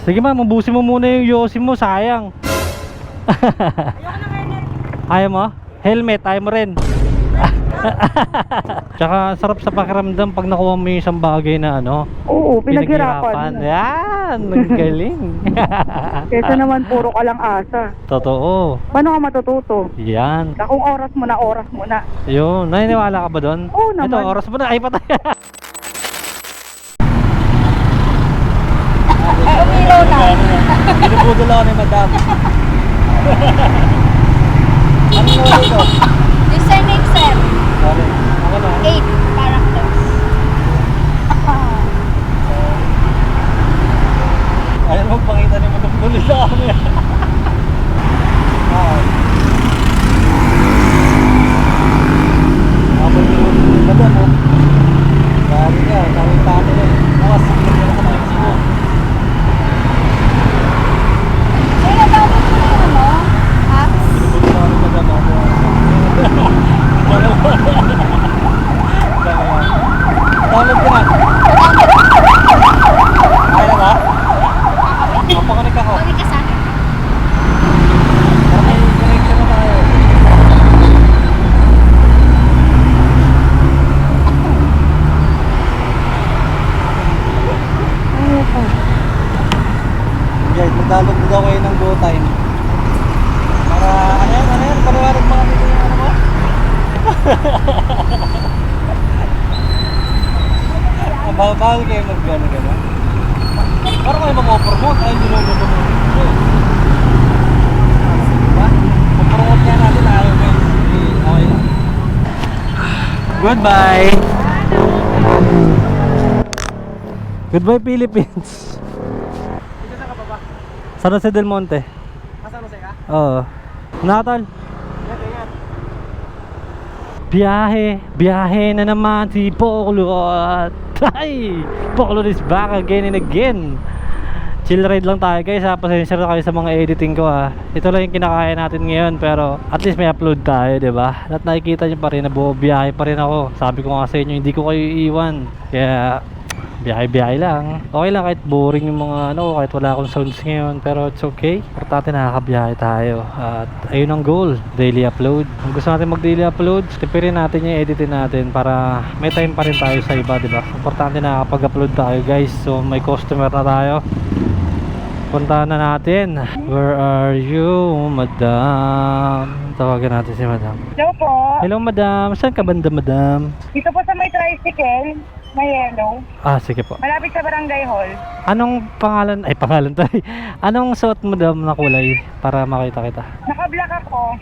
Sige ma'am, ubusin mo muna yung yosi mo, sayang. Ayoko ng helmet. Ayaw mo? Helmet, ayaw mo rin. Tsaka sarap sa pakiramdam pag nakuha mo yung isang bagay na ano, Oo, pinaghirapan. Yan, ang galing. Kesa naman puro ka lang asa. Totoo. Paano ka matututo? Yan. Kung oras mo na. Yun, naniniwala ka ba doon? Oo naman. Ito, oras mo na. Ay, patay. Lumilaw na. Pinupudol ako ni madam. Ano na ito? Username, sir. Sorry. Ako na. 8 characters. Ayaw magpakita ni madam tuloy sa kami. Ako yung madam mo. Gari ka, tawin-tawin na eh. Bukas, siguro na sa taxi mo. Ay, natapos mo yung ano? Apps? Pinupudol ako ni madam ako. Download ko na. Kaya na ba? Mapakonek ako. Huwag ka sa akin. Para may connection na tayo. Guys, mag-download mo daw kayo ng Go Time. Para, ano yan? Pariwarag mga dito yung ano mo? Bawal kayo mag-gano'n. Parang kayo mag-promote, ay niluloto mo. Diba? Mag-promote kaya natin, ayaw guys. Okay lang. Goodbye! Goodbye Philippines! Dito sa kababa. San Jose del Monte. Asa mo ka? Oo. Nakatol. Ingat. Biyahe na naman si Poklot. Ay! Poklot is back again and again. Chill ride lang tayo guys ha. Pasensya na kayo sa mga editing ko ha. Ito lang yung kinakaya natin ngayon, pero at least may upload tayo, diba? At nakikita nyo pa rin na biyahe pa rin ako. Sabi ko nga sa inyo, hindi ko kayo iiwan. Kaya biyahe lang. Okay lang kahit boring yung mga ano, kahit wala akong sounds ngayon, pero it's okay. Importante nakakabiyahe tayo. At ayun ang goal, daily upload. Kung gusto natin mag daily upload, tipirin natin yung editin natin para may time pa rin tayo sa iba, diba? Importante nakakapag-upload tayo guys. So may customer na tayo. Puntahan na natin. Where are you, madam? Tawagan natin si madam. Hello po. Hello madam, saan ka banda madam? Dito po sa may tricycle, may yellow. Ah, sige po. Malapit sa barangay hall. Anong pangalan? Ay, pangalan tayo. Anong suot mo daw na kulay para makita kita? Naka-black ako.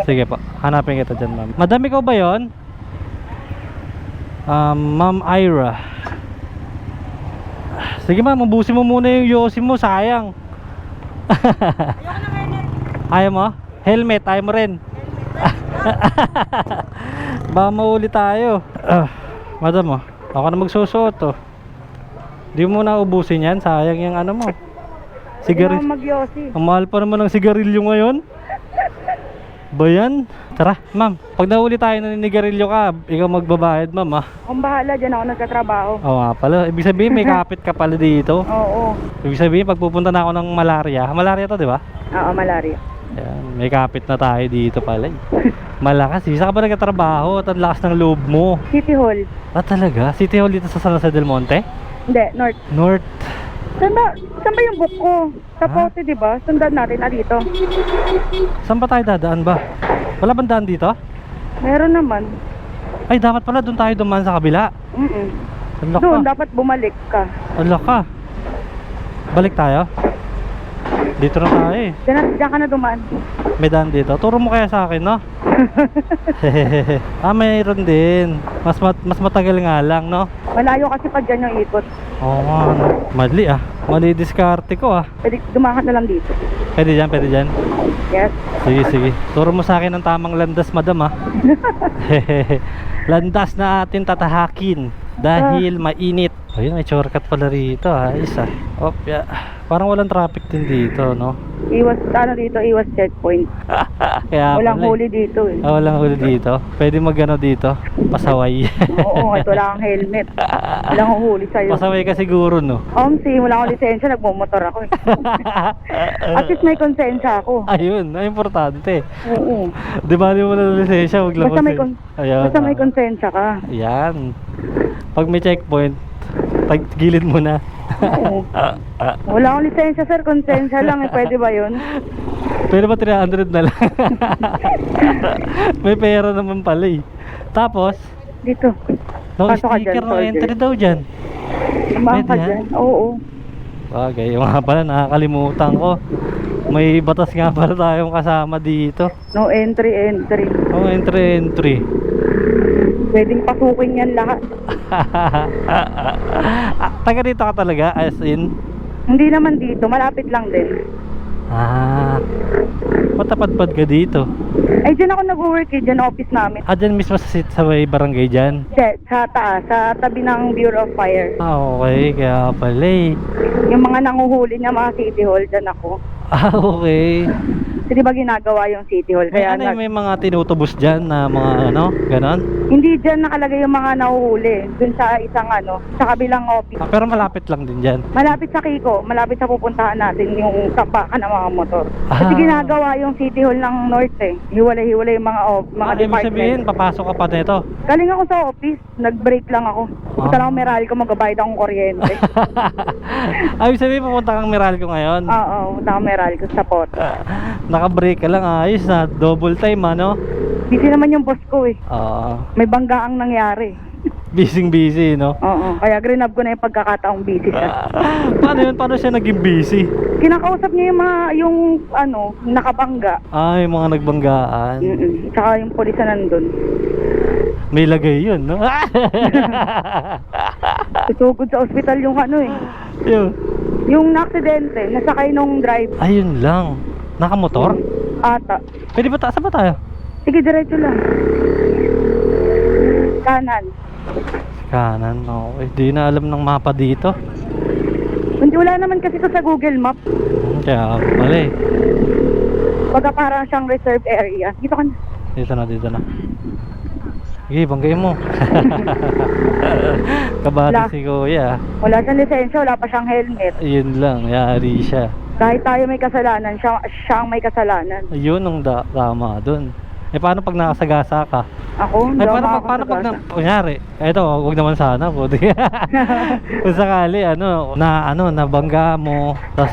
Sige po, hanapin kita dyan ma'am. Madam, ikaw ba yun? Ma'am Ira. Sige ma'am, ubusin mo muna yung yosi mo, sayang. Ayoko ng helmet. Ayaw mo? Helmet, ayaw mo rin. Baka mauli tayo. Madam, ako na magsusuot oh. Di mo na ubusin yan, sayang yung ano mo. Sigarilyo. Magyosi. Ang mahal pa naman ng sigarilyo ngayon. Ba yan? Tara, ma'am. Pag nahuli tayo na ninigarilyo ka, ikaw magbabayad, ma'am ah. Kung bahala, dyan ako nagkatrabaho. Oo nga pala. Ibig sabihin may kapit ka pala dito. Oo. Ibig sabihin pag pupunta na ako ng malaria. Malaria to, di ba? Oo, malaria. Yan, may kapit na tayo dito pala. Malakas. Isa ka ba nagkatrabaho at ang lakas ng loob mo? City Hall. Ah, talaga? City Hall dito sa San Jose del Monte? Hindi, north. North. Saan ba yung book ko? Sa Pote, di ba? Sundan natin na dito. Saan ba tayo dadaan ba? Wala bang daan dito? Meron naman. Ay, dapat pala doon tayo dumaan sa kabila. Ang laka. Doon, dapat bumalik ka. Ang laka. Balik tayo? Dito na tayo eh. Diyan ka na dumaan. May daan dito. Turo mo kaya sa akin, no? Ah, mayroon din. Mas matagal nga lang, no? Malayo kasi pag dyan yung ikot. Oo nga, no? Mali ah. Mali diskarte ko ah. Pwede dumaan ka na lang dito. Pwede dyan, pwede dyan. Yes. Sige. Turo mo sa akin ang tamang landas, madam ah. Landas na atin tatahakin dahil mainit. Ayun, may shortcut pala rito ah. Isa. Opya. Parang walang traffic din dito, no? Iwas checkpoint. Kaya Walang pala eh. huli dito eh. Walang huli dito. Pwede magano dito, pasaway. Oo, kahit wala kang helmet. Walang huhuli sa'yo. Pasaway ka siguro, no? Wala akong lisensya, nagmumotor ako eh. At least may konsensya ako. Ayun, ay importante. Oo. Di ba mo na lisensya, wag lang Basta may, Ayan, basta may konsensya ka. Ayan. Pag may checkpoint, gilid mo na. Oo. Wala akong lisensya sir, konsensya lang eh. Pwede ba yun? Pwede ba 300 na lang? May pera naman pala eh. Tapos, Dito. no Pasok ka sticker dyan, no soldier. entry daw dyan. Samahan ka Pwede yan? dyan. Oo. Bagay, yung nga pala nakakalimutan ko. May batas nga pala tayong kasama dito. No entry. Oh, entry. Pwedeng pasukin yan lahat. Taga dito ka talaga, as in? Hindi naman dito, malapit lang din. Matapadpad ka dito. Ay, dyan ako nag-work eh, dyan office namin. Dyan mismo sa may barangay dyan? Sa taas, sa tabi ng Bureau of Fire. Okay, kaya pala eh. Yung mga nanguhuli niya, mga city hall, dyan ako. Okay. Kasi di ba ginagawa yung city hall? May, Kaya may mga tinutubos dyan na mga ano, ganon? hindi dyan nakalagay yung mga nahuhuli. Dun sa isang sa kabilang office. Pero malapit lang din dyan. Malapit sa Kiko, malapit sa pupuntahan natin yung tapakan ng mga motor. Kasi ginagawa yung city hall ng North eh. Hiwalay-hiwalay yung mga Ibig department. sabihin, papasok ka pa nito. Galing ako sa office, nag-break lang ako. Punta lang ako Meralco, magbabayad akong kuryente. Ibig sabihin, pupunta kang Meralco ngayon? Oo, punta ako Meralco sa Poto. Naka-break ka lang, ayos na. Double time, ano? Busy naman yung boss ko eh. Oo. May banggaang nangyari. Busy, no? Oo, kaya grinab ko na yung pagkakataong busy siya. Paano yun? Paano siya naging busy? Kinakausap niya yung nakabangga. Yung mga nagbanggaan. Tsaka yung pulis na nandun. May lagay yun, no? Susugod sa ospital yung Yun. yung na-aksidente, nasakay nung drive Ayun lang. Nakamotor? ata. Pwede ba taas ba tayo? Sige, diretso lang. Kanan. Kanan, okay. Di na alam ng mapa dito. Hindi, wala naman kasi ito sa Google Map. Kaya pala eh. Baga parang siyang reserve area. Dito ka na. Dito na. Sige, banggay mo. Kabado si Kuya. Wala siyang lisensya, wala pa siyang helmet. Ayun lang, yari siya. Kahit tayo may kasalanan, siya ang may kasalanan. Ayun ang tama dun. Paano pag nakasagasa ka? Ako, hindi ako Paano pag makakasagasa. kunyari, eto, wag naman sana po. Kung sakali, nabangga mo, tas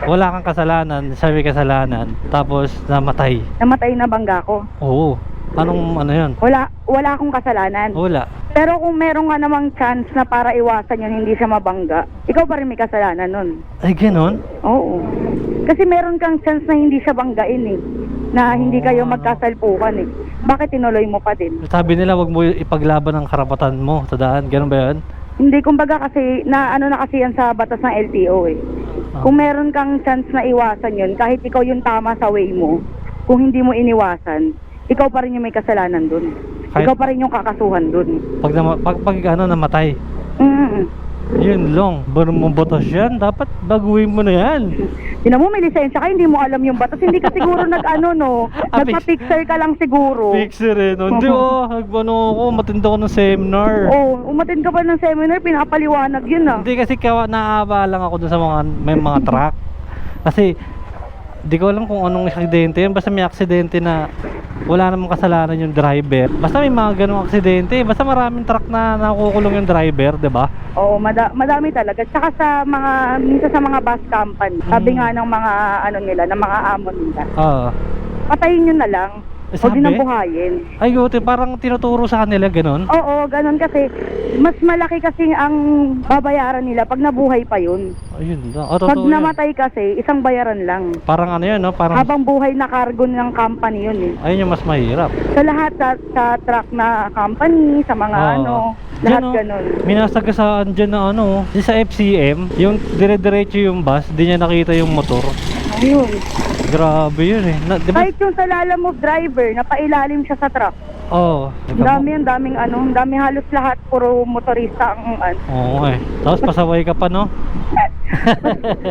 wala kang kasalanan, sabi kasalanan, tapos namatay. Namatay na bangga ko. Oo. Anong yun? Wala akong kasalanan. Wala. Pero kung meron ka namang chance na para iwasan yun, hindi siya mabangga, ikaw pa rin may kasalanan nun. Ay, ganon? Oo. Kasi meron kang chance na hindi siya banggain eh. Na hindi kayo magkasalpukan eh. Bakit tinuloy mo pa din? Sabi nila, wag mo ipaglaban ang karapatan mo sa daan. Ganon ba yun? Hindi, kumbaga kasi, na kasi yan sa batas ng LTO eh. Kung meron kang chance na iwasan yun, kahit ikaw yung tama sa way mo, kung hindi mo iniwasan, ikaw pa rin yung may kasalanan dun. Kahit- Ikaw pa rin yung kakasuhan dun. Pag namatay. Yun lang. Baru mong batas yan. Dapat baguhin mo na yan. Tinan mo, may lisensya ka, hindi mo alam yung batas. Hindi ka siguro nagpa-picture ka lang siguro. Fixer eh. No? Hindi ako, matindi ako ng seminar. Umatin ka pa ng seminar, pinapaliwanag yun ah. Hindi kasi naaawa lang ako dun sa may mga truck. Kasi, di ko alam kung anong aksidente yun. Basta may aksidente na wala namang kasalanan yung driver. Basta may mga ganong aksidente. Basta maraming truck na nakukulong yung driver, di ba? Oo, madami talaga. Tsaka minsan sa mga bus company, sabi nga ng mga ng mga amo nila, Oo. patayin nyo na lang. Huwag Sabi? din ang buhayin. Ay, guti, parang tinuturo sa kanila ganon. Oo, ganun kasi. Mas malaki kasi ang babayaran nila pag nabuhay pa yun. Ayun lang. Pag Totoo yan. namatay kasi, isang bayaran lang. Parang ano yun, no? Parang, Habang buhay na cargo ng company yun eh. ayun yung mas mahirap. Sa lahat, sa truck na company, sa mga lahat Yan, ganun. Minasagasaan dyan na di sa FCM, yung dire-diretso yung bus, di niya nakita yung motor. Ayun. Grabe yun eh. Diba? Kahit yung sa lalamove driver, napailalim siya sa truck. Oo. Ang daming halos lahat, puro motorista ang Oo eh. Tapos pasaway ka pa, no?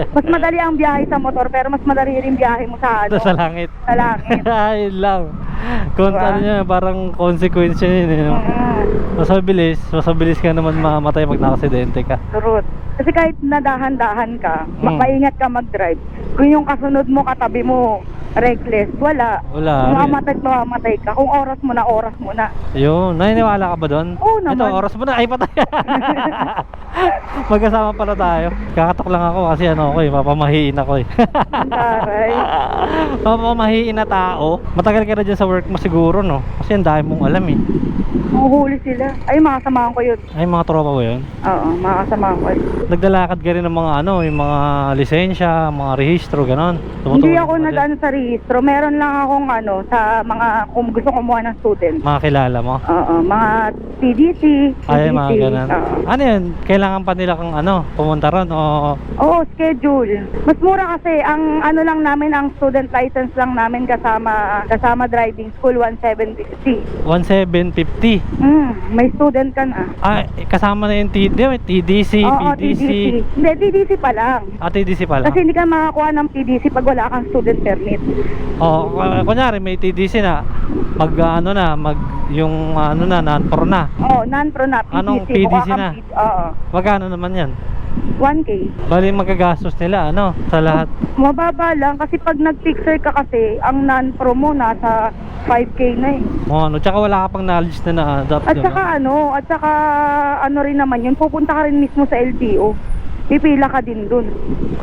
Mas madali ang biyahe sa motor, pero mas madali rin biyahe mo sa ano, Sa langit. sa langit. Ayun lang. Kung Diba? ano niya, parang consequence yun eh, no? Mas mabilis ka naman mamamatay pag nakasidente ka. Turut. Kasi kahit nadahan-dahan ka, Mm. maingat ka mag-drive. Kung yung kasunod mo, katabi mo, reckless, wala. Wala. Mamamatay ka. Kung oras mo na. Yun, naniniwala ka ba doon? Oo naman. Ito, oras mo na, ay patay. Magkasama pala tayo. Kakatok lang ako kasi ano ako eh, mapamahiin ako eh. Ang taray. Mapamahiin na tao. Matagal ka na dyan sa work mo siguro, no? Kasi ang dami mong alam eh. Mahuhuli sila. Ay, makasamahan ko yun. Ay, mga tropa ba yun? Oo, makasamahan ko yun. Naglalakad ka rin ng mga ano, yung mga lisensya, mga rehistro, ganon. Hindi ako nadaan sa rehistro. Meron lang akong ano, sa mga, kung gusto kumuha ng student. Mga kilala mo? Oo, mga TDC. Ay, mga ganon. Oo. Ano yun? Kailangan pa nila kang ano, pumunta ron o Oo, schedule. Mas mura kasi ang ano lang namin, ang student license lang namin kasama driving school 1750. 1,750? May student ka na. Ah, kasama na yung TDC, Oo, PDC. Hindi, TDC pa lang. Ah, TDC pala. Kasi hindi ka makakuha ng TDC pag wala kang student permit. Oh, kunyari may TDC na, yung ano na, non-pro na. Oo, non-pro na, PDC. Anong Mukha PDC kang na? Oo, Magkano naman yan? 1K. Bali magagastos nila, ano, sa lahat. Mababa lang kasi pag nag-fixer ka kasi, ang non-pro mo nasa 5K na eh. Oh, ano, tsaka wala ka pang knowledge na na-adapt. At saka ano rin naman yun, pupunta ka rin mismo sa LTO. Pipila ka din dun.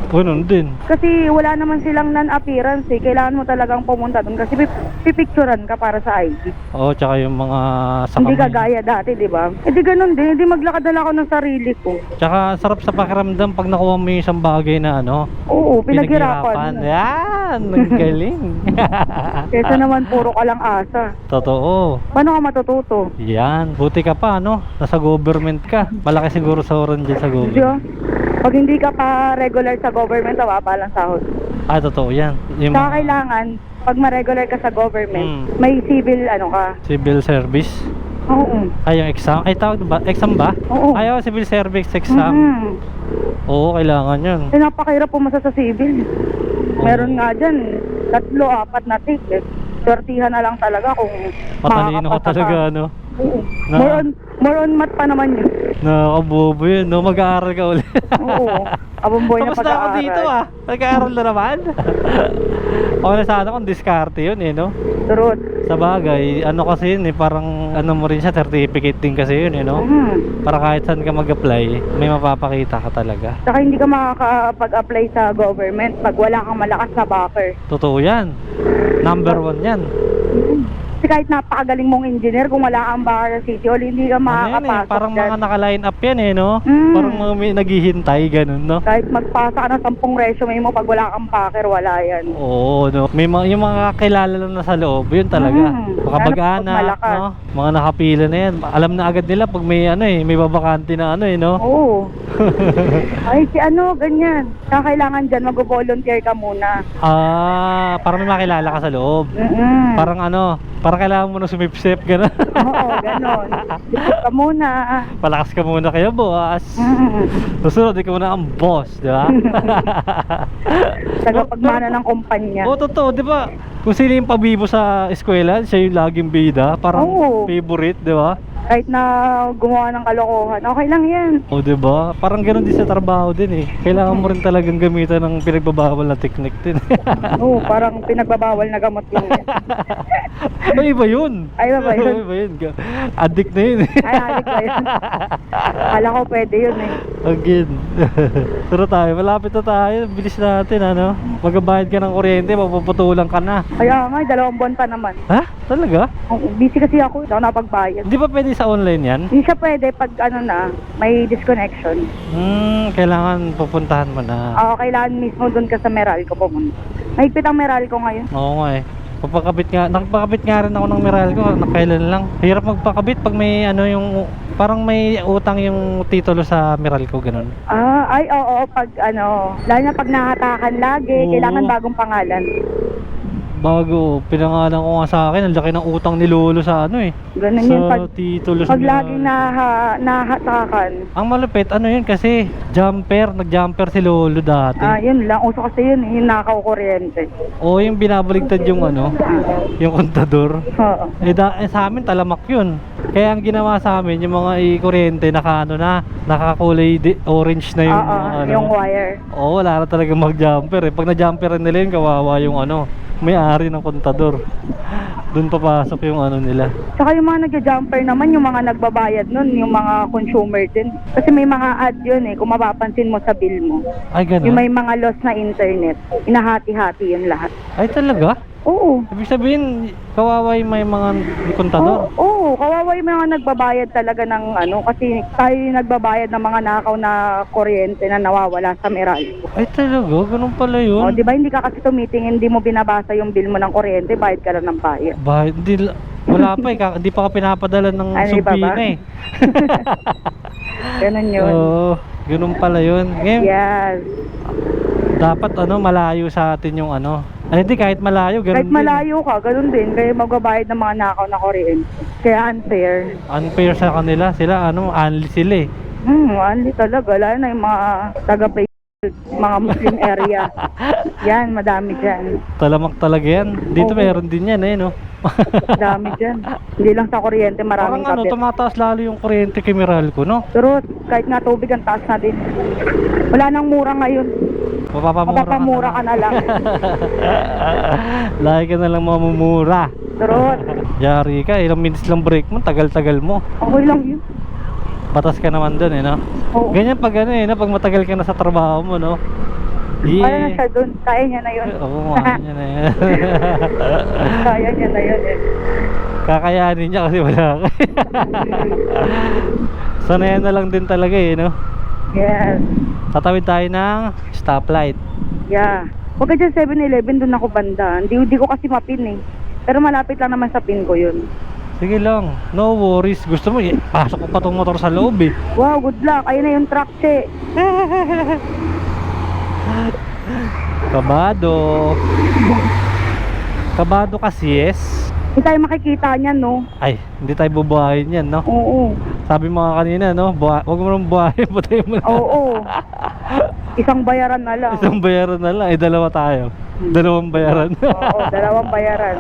Ganun din. Kasi wala naman silang non-appearance eh. Kailangan mo talagang pumunta dun kasi pipicturan ka para sa ID. Oo, tsaka yung mga sa Hindi kamay. kagaya dati, di ba? Eh di ganun din, hindi maglakad na lang ako ng sarili ko. Tsaka sarap sa pakiramdam pag nakuha mo yung isang bagay na ano, Oo, pinaghirapan. Yan, ang galing. Kesa naman puro ka lang asa. Totoo. Paano ka matututo? Yan, buti ka pa, ano, nasa government ka. Malaki siguro sahuran dyan sa Di government. ba? Pag hindi ka pa regular sa government, mababa lang sahod. Ah, totoo yan. Yung Saka kailangan, pag ma-regular ka sa government, may civil ano ka. civil service. Oo. Ay, yung exam. Ay, tawag ba? Exam ba? Oo. Ayaw, civil service exam. Oo, kailangan yun. Eh, napakahirap pumasa sa civil. Meron nga dyan, 3-4 na take eh. Sortihan na lang talaga kung Matalino ka makakapasa talaga, ano? Oo. Na- More on math pa naman yun. Nakakabobo yun, no? Mag-aaral ka ulit. Oo. Abamboy na Tapos na ako pag-aaral. dito, ah. Nag-aaral na naman. O na sana kung diskarte yun, eh, no? Turot. Sa bagay, ano kasi yun, eh, parang ano mo rin siya, certificate din kasi yun, eh, no? Para kahit saan ka mag-apply, may mapapakita ka talaga. Saka hindi ka makakapag-apply sa government pag wala kang malakas na backer. Totoo yan. Number 1 yan. Kasi kahit napakagaling mong engineer, kung wala kang backer sa City Hall, hindi ka Ano yan, eh? makakapasok Parang dyan. mga naka-line up yan, eh, no? Mm. Parang mga may naghihintay, ganun, no? Kahit magpasa ka ng 10 resume mo, pag wala kang backer, wala yan. Oo, no? May mga, yung mga kilala lang na sa loob, yun talaga. Mm. Makabag-anak, Lalo pag malakas. no? Mga nakapila na yan. Alam na agad nila pag may ano eh, may babakante na ano eh, no? Oo. Ay, si ano, ganyan. Kaya kailangan dyan, mag-volunteer ka muna. Ah, para may makilala ka sa loob. Parang ano, parang kailangan mo na sumipsip, gano'n. Oo, ganon. Dito ka muna. Palakas ka muna kayo, boss. Susunod, ikaw na ang boss, di ba? Tagapagmana ng kumpanya. Oo, totoo, di ba? Kung sino yung pabibo sa eskwela, siya yung laging bida. Parang Oo. favorite, di ba? Kahit na gumawa ng kalokohan, okay lang yan. O, di ba? Parang gano'n din sa trabaho din eh. Kailangan mo rin talagang gamitan ng pinagbabawal na technique din. Oo, parang pinagbabawal na gamot yun. Ay, iba yun. Ay, iba ba yun? Iba yun. Addict na yun eh. Ay, adik ba yun? Kala ko pwede yun eh. Again. Pero tayo, malapit na tayo. Bilis natin, ano? Magabayad ka ng kuryente, mapuputulan ka na. Kaya nga, 2 buwan pa naman. Ha? Talaga? Busy kasi ako, hindi ako napagbayad. Di ba pwede sa online yan? Hindi siya pwede pag ano na, may disconnection. Kailangan pupuntahan mo na. Oo, kailangan mismo doon ka sa Meralco pumunta. Mahigpit ang Meralco ngayon. Oo nga eh. Nakapakabit nga rin ako ng Meralco, nakailan lang. Hirap magpakabit pag may ano yung, parang may utang yung titulo sa Meralco, ganun. Ay, oo, pag ano, lalo na pag nakatakan lagi, Oo. kailangan bagong pangalan. Bago, pinangalan ko nga sa akin, ang laki ng utang ni Lolo sa ano eh. Ganun Sa yun. titulo Pag niya. laging nahatakan. Ang malupit, ano yun kasi, nag-jumper si Lolo dati. Yun lang. Uso kasi yun, yung nakaw kuryente. O yung binabaligtad yung ano, yung kontador. Oo. Sa amin talamak yun. Kaya ang ginawa sa amin, yung mga kuryente nakakulay orange na yung Oo, ano. yung wire. Oo, wala na talaga mag-jumper eh. Pag na-jumper nila yun, kawawa yung ano, may-ari ng kontador. Doon papasok yung ano nila. Tsaka yung mga nagja-jumper naman, yung mga nagbabayad nun, yung mga consumer din. Kasi may mga ad yun eh, kung mapapansin mo sa bill mo. Ay, ganun? Yung may mga loss na internet, inahati-hati yun lahat. Ay, talaga? Oo. Ibig sabihin, kawawa yung may mga kontador. Oo, kawawa yung mga nagbabayad talaga ng ano, kasi tayo yung nagbabayad ng mga nakaw na kuryente na nawawala sa Meralco. Ay, talaga? Ganun pala yun? O, di ba hindi ka kasi tumitingin, hindi mo binabasa yung bill mo ng kuryente, bayad ka lang ng bayad. Bakit? Wala pa eh. Hindi pa ka pinapadala ng Ano, iba ba? subina eh. Ganun yun. Oo, ganun pala yun. Ngayon, Yes. dapat malayo sa atin yung ano. Ay, hindi, kahit malayo, ganun Kahit din. malayo ka, ganun din. Kaya magbabayad ng mga nakaw na kuryente. Kaya unfair. Unfair sa kanila. Sila, only sila eh. Only talaga. Lalo na yung mga mga Muslim area. Yan, madami dyan. Talamak talaga yan. Dito Oo. meron din yan eh, no? Madami dyan. Hindi lang sa kuryente, maraming Parang kapit. tumataas lalo yung kuryente kay Meralco, no? Pero kahit nga tubig, ang taas na din. Wala nang mura ngayon. Mapapamura ka na lang. Lagi ka na lang mamumura. Pero Yari ka, ilang minutes lang break mo, tagal-tagal mo. okay lang yun. Batas ka naman dun eh, no? Oo. Ganyan pag pag matagal ka na sa trabaho mo, no? Kaya na siya dun. Kaya niya na yun. Oo, kaya niya na yan. Kaya niya na yun eh. Kakayanin niya kasi wala ka. Sanayan na lang din talaga eh, no? Yes. Tatawid tayo ng stoplight. Yeah. Huwag ka dyan 7-Eleven, dun ako banda. Hindi ko kasi mapin eh. Pero malapit lang naman sa pin ko yun. Sige lang, no worries. Gusto mo, pasok ko pa tong motor sa loob eh. Wow, good luck. Ayun na yung truck, che. Kabado. Kabado kasi yes. Hindi tayo makikita niyan, no? Ay, hindi tayo bubuhayin yan, no? Oo. Sabi mo nga kanina, no? Huwag mo nang buhayin, patayin mo na. Oo. Isang bayaran na lang. Isang bayaran na lang, dalawa tayo. Dalawang bayaran. Oo, dalawang bayaran.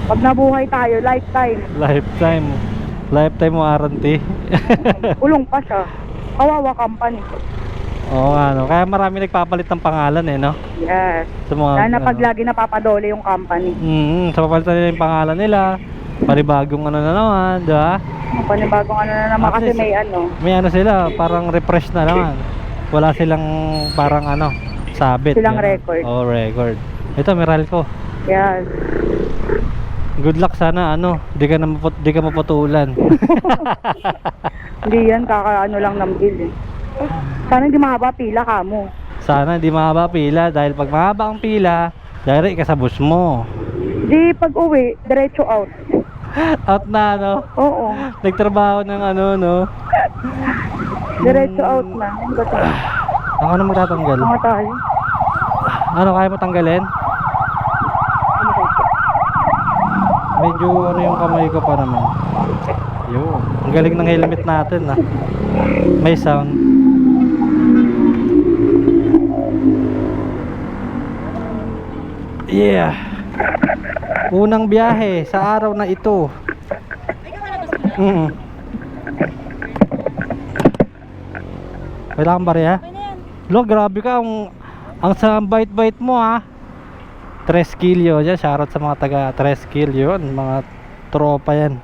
Pag nabuhay tayo, lifetime. Lifetime. Lifetime warranty. Kulong pa siya. Kawawa company. Oo nga, no? Kaya marami nagpapalit ng pangalan eh, no? Yes. Sa mga, Lalo na pag lagi napapadole yung company. sa papalitan nila yung pangalan nila. Panibagong na naman, di ba? Panibagong ano na naman kasi At least, may ano. May sila, parang refresh na naman. Wala silang parang sabit. Silang ganun. record. Oo, record. Ito, Meralco. Yes. Good luck sana, di ka maputulan. Hindi yan, kakaano lang ng bill eh. Sana hindi mahaba pila ka mo. Sana hindi mahaba pila dahil pag mahaba ang pila, direct ka sa bus mo. Di pag uwi, diretso out. Out na, no? Oo. Nagtrabaho ng no? Diretso out na. Ano ba ito? Ako na magtatanggal. Mga tayo. Kaya mo tanggalin? Medyo yung kamay ko pa naman. Yun. Ang galing ng helmet natin, May sound. Yeah. Unang biyahe sa araw na ito. Wala kang barya? Lo, grabe ka. Ang sa bite-bite mo, 3 kilo dyan. Shoutout sa mga taga 3 kilo yun. Mga tropa yan.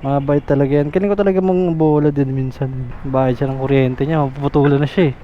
Mga bite talaga yan. Kaling ko talaga mong bola din minsan. Bayad siya ng kuryente niya. Mapuputulan na siya eh.